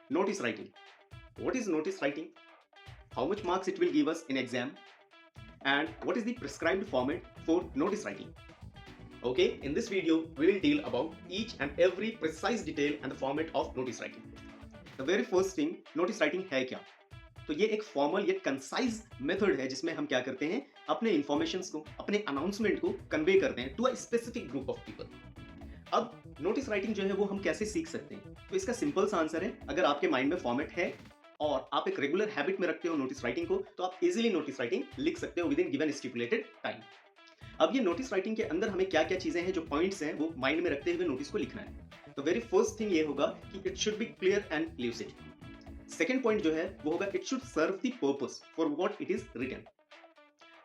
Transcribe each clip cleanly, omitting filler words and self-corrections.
Notice writing. What is notice writing? How much marks it will give us in exam? And what is the prescribed format for notice writing? Okay, in this video, we will deal about each and every precise detail and the format of notice writing. The very first thing, notice writing है क्या? तो ये एक formal या concise method है जिसमें हम क्या करते हैं, अपने इंफॉर्मेशंस को, अपने अनाउंसमेंट को कन्वे करते हैं to a specific group of people. अब नोटिस राइटिंग जो है वो हम कैसे सीख सकते हैं? तो इसका सिंपल सा आंसर है, अगर आपके माइंड में फॉर्मेट है और आप एक रेगुलर हैबिट में रखते हो नोटिस राइटिंग को, तो आप इजीली नोटिस राइटिंग लिख सकते हो with in given stipulated time. अब ये नोटिस राइटिंग के अंदर हमें क्या क्या चीजें हैं, जो पॉइंट्स हैं, वो माइंड में रखते हुए नोटिस को लिखना है। तो वेरी फर्स्ट थिंग ये होगा कि it should be clear and lucid. Second point जो है वो होगा, it should serve the purpose for what it is written.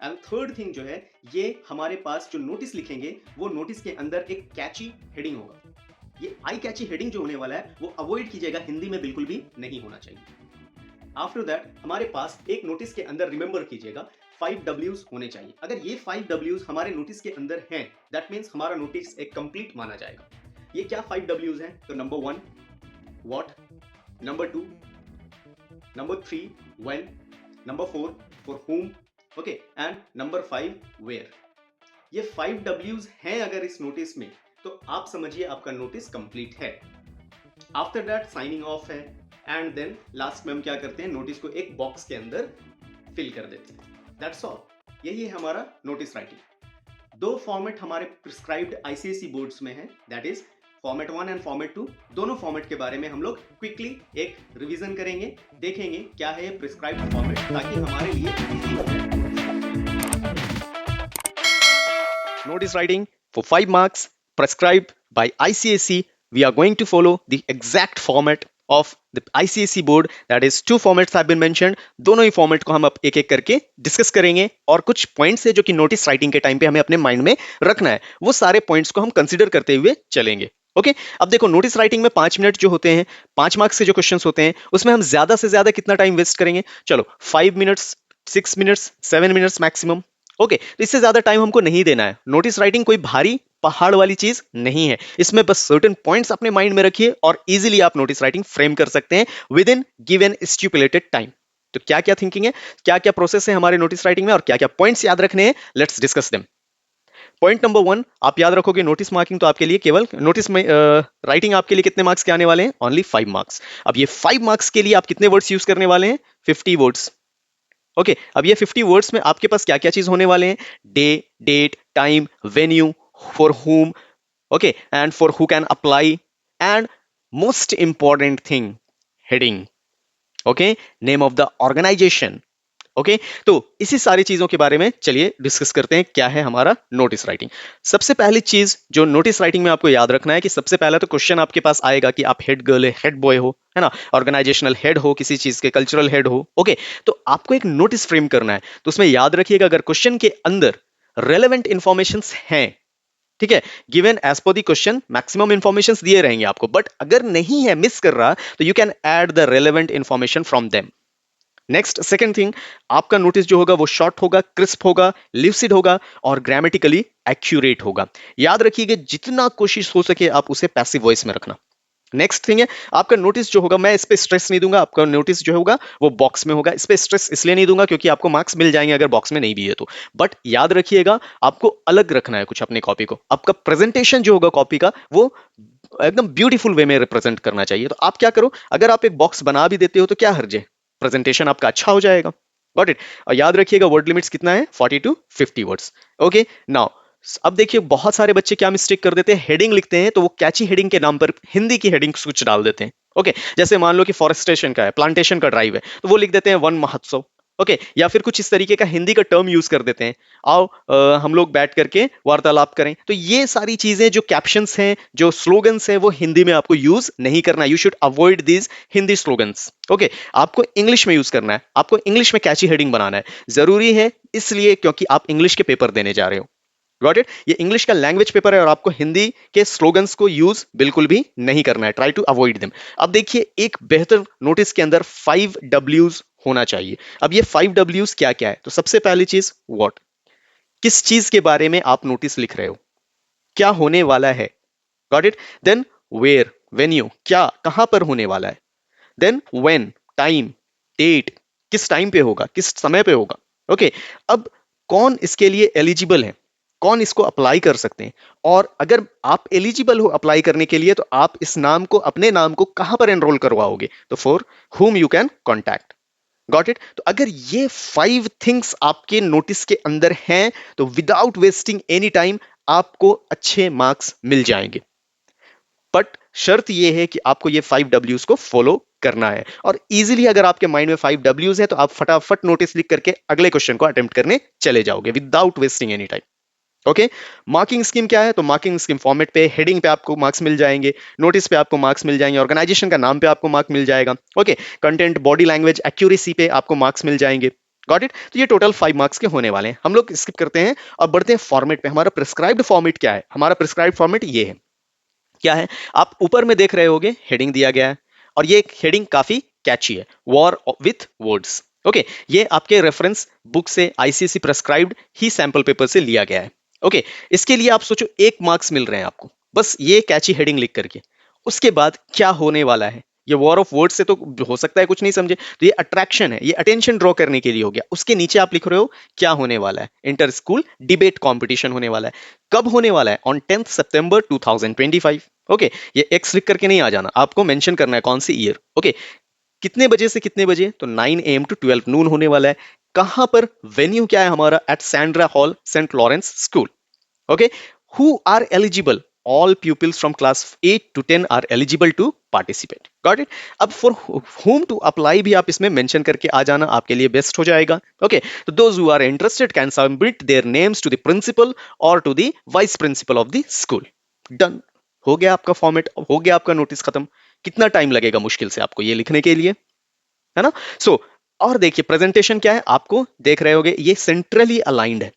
And third thing जो है, ये हमारे पास जो नोटिस लिखेंगे वो नोटिस के अंदर एक कैची हेडिंग होगा। ये आई कैची हेडिंग जो होने वाला है वो अवॉइड कीजिएगा, हिंदी में बिल्कुल भी नहीं होना चाहिए। आफ्टर दैट हमारे पास एक नोटिस के अंदर, रिमेंबर कीजिएगा, 5 W's होने चाहिए। अगर ये 5 W's हमारे नोटिस के अंदर हैं, दैट मीन्स हमारा नोटिस एक कंप्लीट माना जाएगा। ये क्या 5 W's हैं? तो number 1 what, number 2 number 3 when, number 4 for whom, okay, and number 5 where. ये 5 W's हैं अगर इस नोटिस में, तो आप समझिए आपका नोटिस कंप्लीट है। आफ्टर दैट साइनिंग ऑफ है, एंड देन लास्ट में हम क्या करते हैं, नोटिस को एक बॉक्स के अंदर फिल कर देते हैं। That's all. यही है हमारा नोटिस राइटिंग। दो फॉर्मेट हमारे प्रिस्क्राइब्ड आईसीएसई बोर्ड्स में है, that is format 1 and format 2। दोनों फॉर्मेट के बारे में हम लोग क्विकली एक रिवीजन करेंगे, देखेंगे क्या है प्रिस्क्राइब्ड फॉर्मेट, ताकि हमारे लिए इजी हो जाए। Notice writing for 5 marks prescribed by ICSE. We are going to follow the exact format of the ICSE board, that is 2 formats have been mentioned. दोनों ही फॉर्मेट को हम अब एक एक करके डिस्कस करेंगे और कुछ पॉइंट्स है जो कि नोटिस राइटिंग के टाइम पे हमें अपने माइंड में रखना है, वो सारे पॉइंट्स को हम कंसीडर करते हुए चलेंगे। ओके, अब देखो नोटिस राइटिंग में 5 मिनट जो होते हैं, 5 मार्क्स के जो क्वेश्चंस होते हैं, उसमें हम ज्यादा से ज्यादा कितना टाइम वेस्ट करेंगे? चलो 5 minutes, 6 minutes, 7 minutes maximum. Okay, तो इससे ज्यादा टाइम हमको नहीं देना है। नोटिस राइटिंग कोई भारी पहाड़ वाली चीज नहीं है, इसमें बस सर्टेन पॉइंट्स अपने माइंड में रखिए और इजीली आप नोटिस राइटिंग फ्रेम कर सकते हैं with in given stipulated time. तो क्या क्या थिंकिंग है, क्या क्या प्रोसेस है हमारे नोटिस राइटिंग में और क्या क्या पॉइंट्स याद रखने हैं, let's discuss them. Point number 1, आप याद रखोगे नोटिस मार्किंग तो आपके लिए केवल नोटिस में राइटिंग आपके लिए कितने मार्क्स के आने वाले हैं? Only 5 marks. अब ये 5 मार्क्स के लिए आप कितने वर्ड्स यूज करने वाले हैं? 50 वर्ड्स। ओके, अब ये 50 वर्ड्स में आपके पास क्या क्या चीज होने वाले हैं? Day, date, time, venue, for whom, okay, and for who can apply, and most important thing, heading, okay, name of the organisation. Okay, तो इसी सारी चीजों के बारे में चलिए डिस्कस करते हैं क्या है हमारा नोटिस राइटिंग। सबसे पहली चीज जो नोटिस राइटिंग में आपको याद रखना है कि सबसे पहला तो क्वेश्चन आपके पास आएगा कि आप हेड गर्ल है, हेड बॉय हो, है ना, ऑर्गेनाइजेशनल हेड हो, किसी चीज के कल्चरल हेड हो। ओके, तो आपको एक नोटिस फ्रेम करना है। तो उसमें याद रखिएगा, अगर क्वेश्चन के अंदर रेलेवेंट इंफॉर्मेशन हैं, ठीक है, given as per the question maximum information दिए रहेंगे आपको, बट अगर नहीं है, मिस कर रहा, तो you can add the relevant information from them. Next, second thing, आपका नोटिस जो होगा वो शॉर्ट होगा, क्रिस्प होगा, ल्यूसिड होगा और ग्रामेटिकली एक्यूरेट होगा। याद रखिएगा, जितना कोशिश हो सके आप उसे पैसिव वॉइस में रखना। नेक्स्ट थिंग है, आपका नोटिस जो होगा, मैं इस पे स्ट्रेस नहीं दूंगा, आपका नोटिस जो होगा वो बॉक्स में होगा। इस पे स्ट्रेस इसलिए नहीं दूंगा क्योंकि आपको मार्क्स मिल जाएंगे अगर बॉक्स में नहीं भी है तो, बट याद रखिएगा आपको अलग रखना है कुछ अपने कॉपी को। आपका प्रेजेंटेशन जो होगा कॉपी का, वो एकदम ब्यूटीफुल वे में रिप्रेजेंट करना चाहिए। तो आप क्या करो, अगर आप एक बॉक्स बना भी देते हो तो क्या हर्ज है, प्रेजेंटेशन आपका अच्छा हो जाएगा। Got it. और याद रखिएगा वर्ड लिमिट्स कितना है? 40 to 50 वर्ड्स। ओके, नाउ अब देखिए बहुत सारे बच्चे क्या मिस्टेक कर देते हैं, हेडिंग लिखते हैं तो वो कैची हेडिंग के नाम पर हिंदी की हेडिंग कुछ डाल देते हैं। ओके, जैसे मान लो कि फॉरेस्टेशन का है, प्लांटेशन का ड्राइव है, तो वो लिख देते हैं वन महोत्सव। ओके, या फिर कुछ इस तरीके का हिंदी का टर्म यूज कर देते हैं, आओ हम लोग बैठ करके वार्तालाप करें। तो ये सारी चीजें जो कैप्शंस हैं, जो स्लोगन्स हैं, वो हिंदी में आपको यूज नहीं करना। You should avoid these Hindi slogans. Okay, आपको इंग्लिश में यूज करना है, आपको इंग्लिश में कैची हेडिंग बनाना है। जरूरी है इसलिए क्योंकि आप इंग्लिश के पेपर देने जा रहे हो। Got it. ये इंग्लिश का लैंग्वेज पेपर है और आपको हिंदी के स्लोगन्स को यूज बिल्कुल भी नहीं करना है। Try to avoid them. अब देखिए, एक बेहतर नोटिस के अंदर 5 W's होना चाहिए। अब ये 5 W's क्या क्या है? तो सबसे पहली चीज व्हाट, किस चीज के बारे में आप नोटिस लिख रहे हो, क्या होने वाला है। Got it. Then where, venue, क्या, कहां पर होने वाला है। देन व्हेन, टाइम, डेट, किस टाइम पे होगा, किस समय पे होगा। ओके, अब कौन इसके लिए एलिजिबल है, कौन इसको अप्लाई कर सकते हैं, और अगर आप एलिजिबल हो अप्लाई करने के लिए तो आप इस नाम को, अपने नाम को कहां पर एनरोल करवाओगे, तो for whom you can contact. Got it. तो अगर ये 5 थिंग्स आपके नोटिस के अंदर हैं तो विदाउट वेस्टिंग एनी टाइम आपको अच्छे मार्क्स मिल जाएंगे। बट शर्त यह है कि आपको ये 5 Ws को फॉलो करना है, और इजीली अगर आपके माइंड में 5 Ws है तो आप फटाफट नोटिस लिख करके अगले क्वेश्चन को अटेम्प्ट करने चले जाओगे without wasting any time. Okay, marking scheme क्या है, तो मार्किंग स्कीम फॉर्मेट पे, हेडिंग पे आपको मार्क्स मिल जाएंगे, नोटिस पे आपको मार्क्स मिल जाएंगे, ऑर्गेनाइजेशन का नाम पे आपको मार्क मिल जाएगा। Okay, content, body language, accuracy पे आपको मार्क्स मिल जाएंगे। Got it. तो ये टोटल 5 मार्क्स के होने वाले हैं। हम लोग स्किप करते हैं और बढ़ते हैं फॉर्मेट पे। हमारा प्रिस्क्राइब्ड फॉर्मेट क्या है, हमारा प्रिस्क्राइब्ड फॉर्मेट ये है, क्या है, आप ऊपर में देख रहे होगे हेडिंग दिया गया है, और ये हेडिंग काफी कैची है, वॉर विथ वर्ड्स। ओके, ये आपके रेफरेंस बुक से, आईसीएसई प्रेस्क्राइब्ड ही सैंपल पेपर से लिया गया है। ओके, इसके लिए आप सोचो 1 मार्क्स मिल रहे हैं आपको बस ये कैची हेडिंग लिख करके। उसके बाद क्या होने वाला है, ये वॉर ऑफ वर्ड से तो हो सकता है कुछ नहीं समझे, तो ये अट्रैक्शन है, ये अटेंशन ड्रॉ करने के लिए हो गया। उसके नीचे आप लिख रहे हो क्या होने वाला है, इंटर स्कूल डिबेट कंपटीशन होने वाला है। कब होने वाला है, ऑन 10 सितंबर 2025। ओके, ये एक्स लिख करके नहीं आ जाना, आपको मेंशन करना है कौन सी ईयर। ओके, कितने बजे से कितने बजे, तो 9 AM to 12 नून होने वाला है। कहां पर, वेन्यू क्या है हमारा, at Sandra hall, Saint Lawrence school. Okay, who are eligible, all pupils from class 8 to 10 are eligible to participate. Got it? अब for whom to apply भी आप इसमें मेंशन करके आ जाना, आपके लिए बेस्ट हो जाएगा। ओके, तो those who are interested can submit their names to the principal or to the vice principal of the school. Done. हो गया आपका फॉर्मेट, हो गया आपका नोटिस खत्म। कितना टाइम लगेगा मुश्किल से आपको ये लिखने के लिए, है ना। और देखिए प्रेजेंटेशन क्या है, आपको देख रहे होगे ये सेंट्रली अलाइंड है।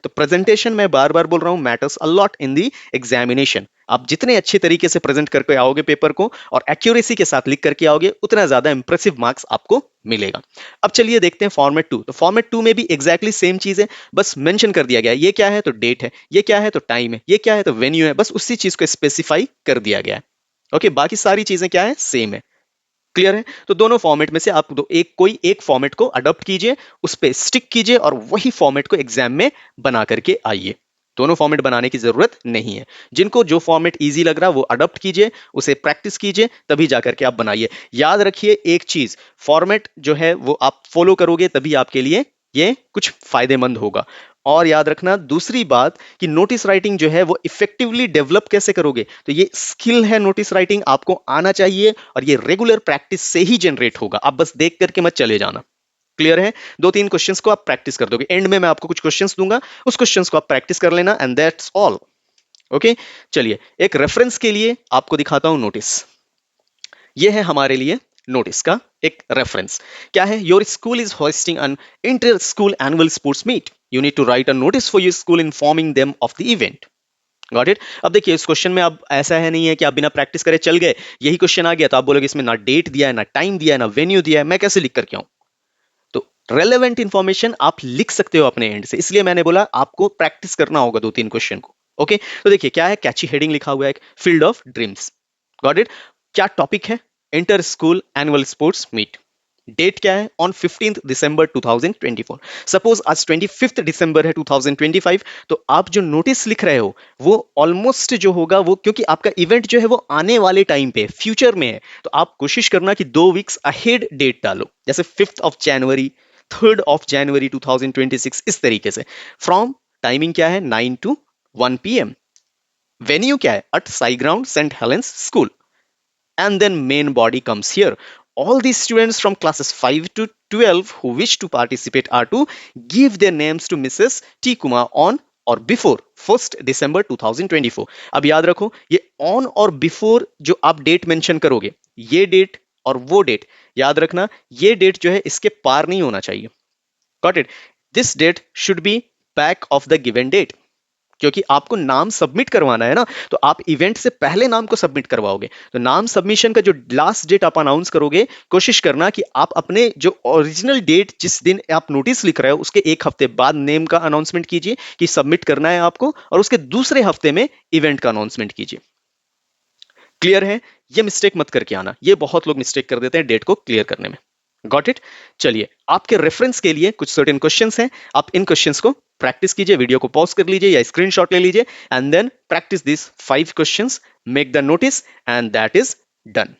तो प्रेजेंटेशन मैं बार बार बोल रहा हूं, matters a lot in the examination. आप जितने अच्छे तरीके से प्रेजेंट करके आओगे पेपर को और एक्यूरेसी के साथ लिख करके आओगे, उतना ज्यादा इंप्रेसिव मार्क्स आपको मिलेगा। अब चलिए देखते हैं फॉर्मेट 2। तो फॉर्मेट 2 में भी एग्जैक्टली सेम चीज है, बस मेंशन कर दिया गया है, ये क्या है तो डेट है, ये क्या है तो टाइम है, ये क्या है तो वेन्यू है, बस उसी चीज को स्पेसिफाई कर दिया गया है। ओके, बाकी सारी चीजें क्या है, सेम है। क्लियर है। तो दोनों फॉर्मेट में से आप कोई एक फॉर्मेट को अडॉप्ट कीजिए, उस पर स्टिक कीजिए और वही फॉर्मेट को एग्जाम में बना करके आइए। दोनों फॉर्मेट बनाने की जरूरत नहीं है। जिनको जो फॉर्मेट इजी लग रहा है वो अडॉप्ट कीजिए, उसे प्रैक्टिस कीजिए, तभी जाकर के आप बनाइए। याद रखिए एक चीज, फॉर्मेट जो है वो आप फॉलो करोगे तभी आपके लिए ये कुछ फायदेमंद होगा। और याद रखना दूसरी बात कि नोटिस राइटिंग जो है वो इफेक्टिवली डेवलप कैसे करोगे, तो ये स्किल है, नोटिस राइटिंग आपको आना चाहिए और ये रेगुलर प्रैक्टिस से ही जनरेट होगा। आप बस देख करके मत चले जाना। क्लियर है। 2-3 क्वेश्चंस को आप प्रैक्टिस कर दोगे, एंड में मैं आपको कुछ क्वेश्चंस दूंगा, उस क्वेश्चंस को आप प्रैक्टिस कर लेना एंड दैट्स ऑल। ओके, चलिए एक रेफरेंस के लिए आपको दिखाता हूं नोटिस। ये है हमारे लिए नोटिस का एक रेफरेंस। क्या है, your school is hosting an inter school annual sports meet, you need to write a notice for your school informing them of the event. Got it. अब देखिए इस क्वेश्चन में अब ऐसा है नहीं है कि आप बिना प्रैक्टिस करे चल गए, यही क्वेश्चन आ गया तो आप बोलोगे इसमें ना डेट दिया है, ना टाइम दिया है, ना वेन्यू दिया है, मैं कैसे लिख करके आऊं। तो रेलेवेंट इंफॉर्मेशन आप लिख सकते हो अपने एंड से, इसलिए मैंने बोला आपको प्रैक्टिस करना होगा 2-3 क्वेश्चन को। ओके, तो देखिए क्या है, कैची हेडिंग लिखा हुआ है, field of dreams. Got it. क्या टॉपिक है, inter school annual sports meet. Date क्या है, ऑन 15 दिसंबर 2024। सपोज आज 25 दिसंबर है 2025, तो आप जो नोटिस लिख रहे हो वो ऑलमोस्ट जो होगा वो, क्योंकि आपका इवेंट जो है वो आने वाले टाइम पे फ्यूचर में है, तो आप कोशिश करना कि 2 वीक्स अहेड डेट डालो, जैसे 5 जनवरी, 3 जनवरी 2026, इस तरीके से। फ्रॉम, टाइमिंग क्या है, 9 to 1 PM। वेन्यू क्या है, at Sai ground Saint Helens school. And then main body comes here. All these students from classes 5 to 12 who wish to participate are to give their names to Mrs. T. Kumar on और before 1 दिसंबर 2024। अब याद रखो ये on और before जो आप date mention करोगे, ये डेट और वो डेट, याद रखना ये डेट जो है इसके पार नहीं होना चाहिए। Got it. This date should be back of the given date, क्योंकि आपको नाम सबमिट करवाना है ना, तो आप इवेंट से पहले नाम को सबमिट करवाओगे। तो नाम सबमिशन का जो लास्ट डेट आप अनाउंस करोगे, कोशिश करना कि आप अपने जो ओरिजिनल डेट जिस दिन आप नोटिस लिख रहे हो उसके 1 हफ्ते बाद नेम का अनाउंसमेंट कीजिए कि सबमिट करना है आपको, और उसके दूसरे हफ्ते में इवेंट का अनाउंसमेंट कीजिए। क्लियर है? ये मिस्टेक मत करके आना, ये बहुत लोग मिस्टेक कर देते हैं डेट को क्लियर करने में। Got it? चलिए, आपके रेफरेंस के लिए कुछ सर्टेन क्वेश्चंस हैं, आप इन क्वेश्चंस को प्रैक्टिस कीजिए, वीडियो को पॉज कर लीजिए या स्क्रीनशॉट ले लीजिए and then practice this 5 questions, make the notice and that is done.